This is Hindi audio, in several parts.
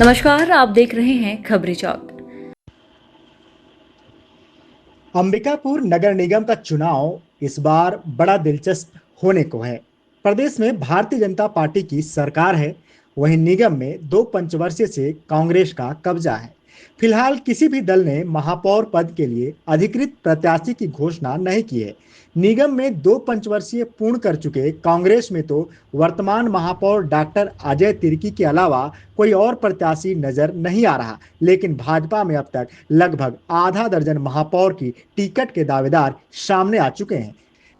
नमस्कार, आप देख रहे हैं खबरी चौक। अंबिकापुर नगर निगम का चुनाव इस बार बड़ा दिलचस्प होने को है। प्रदेश में भारतीय जनता पार्टी की सरकार है। वहीं निगम में 2 पंचवर्षीय से कांग्रेस का कब्जा है। फिलहाल किसी भी दल ने महापौर पद के लिए अधिकृत प्रत्याशी की घोषणा नहीं की है। निगम में 2 पंचवर्षीय पूर्ण कर चुके कांग्रेस में तो वर्तमान महापौर डॉक्टर अजय तिर्की के अलावा कोई और प्रत्याशी नजर नहीं आ रहा। लेकिन भाजपा में अब तक लगभग आधा दर्जन महापौर की टिकट के दावेदार सामने आ चुके हैं।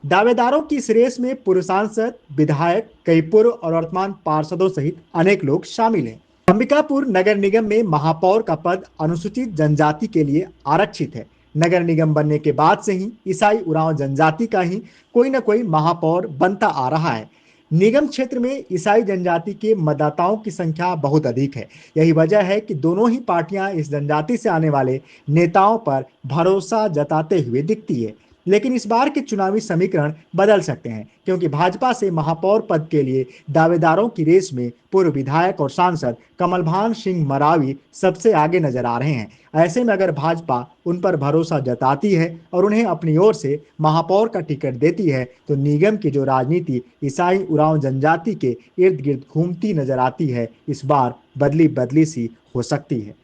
दावेदारों की इस रेस में पूर्व सांसद, विधायक, कई पूर्व और वर्तमान पार्षदों सहित अनेक लोग शामिल हैं। अंबिकापुर नगर निगम में महापौर का पद अनुसूचित जनजाति के लिए आरक्षित है। नगर निगम बनने के बाद से ही ईसाई उरांव जनजाति का ही कोई न कोई महापौर बनता आ रहा है। निगम क्षेत्र में ईसाई जनजाति के मतदाताओं की संख्या बहुत अधिक है। यही वजह है कि दोनों ही पार्टियां इस जनजाति से आने वाले नेताओं पर भरोसा जताते हुए दिखती है। लेकिन इस बार के चुनावी समीकरण बदल सकते हैं, क्योंकि भाजपा से महापौर पद के लिए दावेदारों की रेस में पूर्व विधायक और सांसद कमलभान सिंह मरावी सबसे आगे नजर आ रहे हैं। ऐसे में अगर भाजपा उन पर भरोसा जताती है और उन्हें अपनी ओर से महापौर का टिकट देती है, तो निगम की जो राजनीति ईसाई उरांव जनजाति के इर्द गिर्द घूमती नजर आती है, इस बार बदली बदली सी हो सकती है।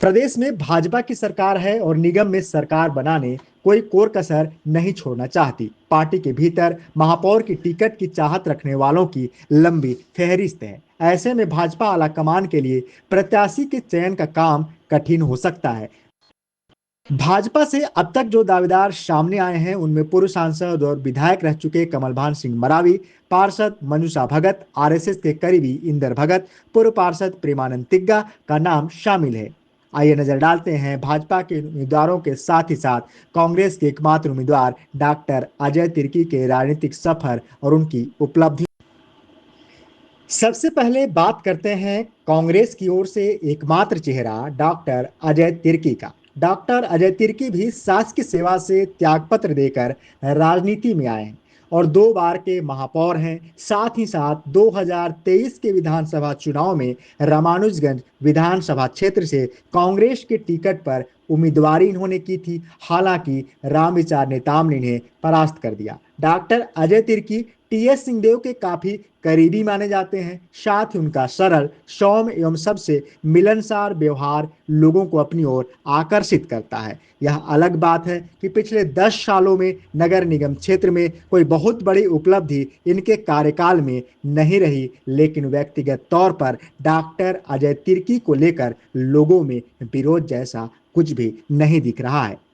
प्रदेश में भाजपा की सरकार है और निगम में सरकार बनाने कोई कोर कसर नहीं छोड़ना चाहती। पार्टी के भीतर महापौर की टिकट की चाहत रखने वालों की लंबी फहरिस्त है। ऐसे में भाजपा आलाकमान के लिए प्रत्याशी के चयन का काम कठिन हो सकता है। भाजपा से अब तक जो दावेदार सामने आए हैं, उनमें पूर्व सांसद और विधायक रह चुके कमलभान सिंह मरावी, पार्षद मनुषा भगत, आरएसएस के करीबी इंदर भगत, पूर्व पार्षद प्रेमानंद तिग्गा का नाम शामिल है। आइए नजर डालते हैं भाजपा के उम्मीदवारों के साथ ही साथ कांग्रेस के एकमात्र उम्मीदवार डॉक्टर अजय तिर्की के राजनीतिक सफर और उनकी उपलब्धि। सबसे पहले बात करते हैं कांग्रेस की ओर से एकमात्र चेहरा डॉक्टर अजय तिर्की का। डॉक्टर अजय तिर्की भी शासकीय सेवा से त्यागपत्र देकर राजनीति में आए हैं और 2 बार के महापौर हैं। साथ ही साथ 2023 के विधानसभा चुनाव में रामानुजगंज विधानसभा क्षेत्र से कांग्रेस के टिकट पर उम्मीदवारी इन्होंने की थी। हालांकि रामविचार नेताम ने इन्हें परास्त कर दिया। डॉक्टर अजय तिर्की टीएस सिंहदेव के काफी करीबी माने जाते हैं। साथ ही उनका सरल, सौम्य एवं सबसे मिलनसार व्यवहार लोगों को अपनी ओर आकर्षित करता है। यह अलग बात है कि पिछले 10 सालों में नगर निगम क्षेत्र में कोई बहुत बड़ी उपलब्धि इनके कार्यकाल में नहीं रही, लेकिन व्यक्तिगत तौर पर डॉक्टर अजय तिर्की को लेकर लोगों में विरोध जैसा कुछ भी नहीं दिख रहा है।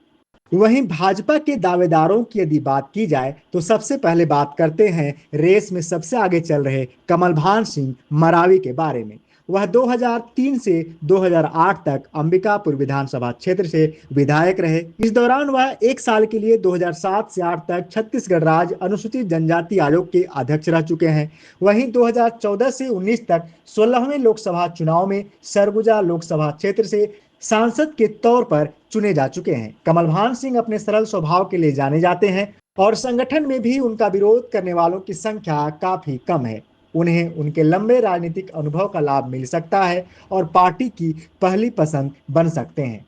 वहीं भाजपा के दावेदारों की यदि बात की जाए, तो सबसे पहले बात करते हैं रेस में सबसे आगे चल रहे कमलभान सिंह मरावी के बारे में। वह 2003 से 2008 तक अंबिकापुर विधानसभा क्षेत्र से विधायक रहे। इस दौरान वह 1 साल के लिए 2007 से 8 तक छत्तीसगढ़ राज्य अनुसूचित जनजाति आयोग के अध्यक्ष रह चुके हैं। वहीं 2014 से 19 तक 16वें लोकसभा चुनाव में सरगुजा लोकसभा क्षेत्र से सांसद के तौर पर चुने जा चुके हैं। कमलभान सिंह अपने सरल स्वभाव के लिए जाने जाते हैं और संगठन में भी उनका विरोध करने वालों की संख्या काफी कम है। उन्हें उनके लंबे राजनीतिक अनुभव का लाभ मिल सकता है और पार्टी की पहली पसंद बन सकते हैं।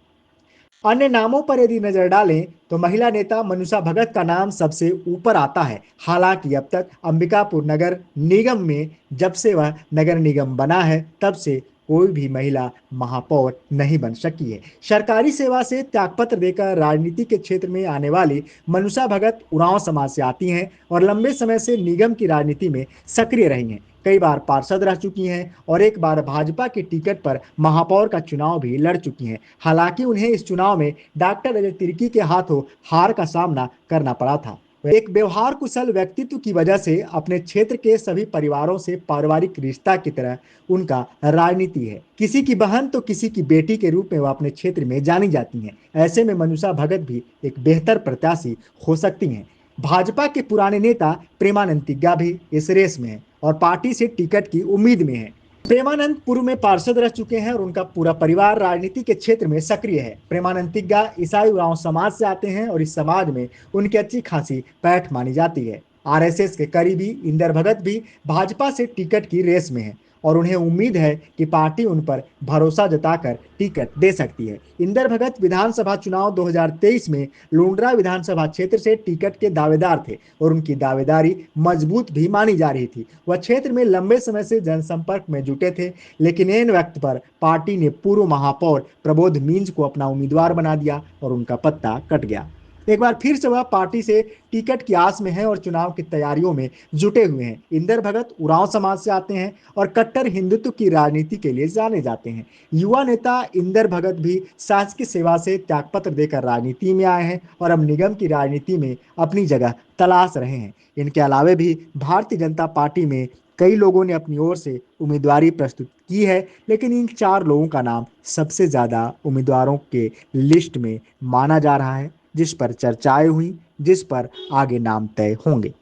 अन्य नामों पर यदि नजर डालें, तो महिला नेता मनुषा भगत का नाम सबसे ऊपर आता है। हालांकि अब तक अंबिकापुर नगर निगम में जब से वह नगर निगम बना है, तब से कोई भी महिला महापौर नहीं बन सकी है। सरकारी सेवा से त्यागपत्र देकर राजनीति के क्षेत्र में आने वाली मनुषा भगत उरांव समाज से आती हैं और लंबे समय से निगम की राजनीति में सक्रिय रही हैं। कई बार पार्षद रह चुकी हैं और एक बार भाजपा के टिकट पर महापौर का चुनाव भी लड़ चुकी हैं। हालांकि उन्हें इस चुनाव में डॉक्टर अजय तिर्की के हाथों हार का सामना करना पड़ा था। एक व्यवहार कुशल व्यक्तित्व की वजह से अपने क्षेत्र के सभी परिवारों से पारिवारिक रिश्ता की तरह उनका राजनीति है। किसी की बहन तो किसी की बेटी के रूप में वह अपने क्षेत्र में जानी जाती हैं। ऐसे में मनुषा भगत भी एक बेहतर प्रत्याशी हो सकती हैं। भाजपा के पुराने नेता प्रेमानंद तिग्गा भी इस रेस में हैं और पार्टी से टिकट की उम्मीद में हैं। प्रेमानंद पूर्व में पार्षद रह चुके हैं और उनका पूरा परिवार राजनीति के क्षेत्र में सक्रिय है। प्रेमानंद तिग्गा ईसाई उरांव समाज से आते हैं और इस समाज में उनकी अच्छी खासी पैठ मानी जाती है। आरएसएस के करीबी इंदर भगत भी भाजपा से टिकट की रेस में है और उन्हें उम्मीद है कि पार्टी उन पर भरोसा जताकर टिकट दे सकती है। इंदर भगत विधानसभा चुनाव 2023 में लुंड्रा विधानसभा क्षेत्र से टिकट के दावेदार थे और उनकी दावेदारी मजबूत भी मानी जा रही थी। वह क्षेत्र में लंबे समय से जनसंपर्क में जुटे थे, लेकिन ऐन वक्त पर पार्टी ने पूर्व महापौर प्रबोध मींज को अपना उम्मीदवार बना दिया और उनका पत्ता कट गया। एक बार फिर से वह पार्टी से टिकट की आस में है और चुनाव की तैयारियों में जुटे हुए हैं। इंदर भगत उरांव समाज से आते हैं और कट्टर हिंदुत्व की राजनीति के लिए जाने जाते हैं। युवा नेता इंदर भगत भी शासकीय सेवा से त्यागपत्र देकर राजनीति में आए हैं और अब निगम की राजनीति में अपनी जगह तलाश रहे हैं। इनके अलावे भी भारतीय जनता पार्टी में कई लोगों ने अपनी ओर से उम्मीदवारी प्रस्तुत की है, लेकिन इन 4 लोगों का नाम सबसे ज्यादा उम्मीदवारों के लिस्ट में माना जा रहा है, जिस पर चर्चाएं हुई, जिस पर आगे नाम तय होंगे।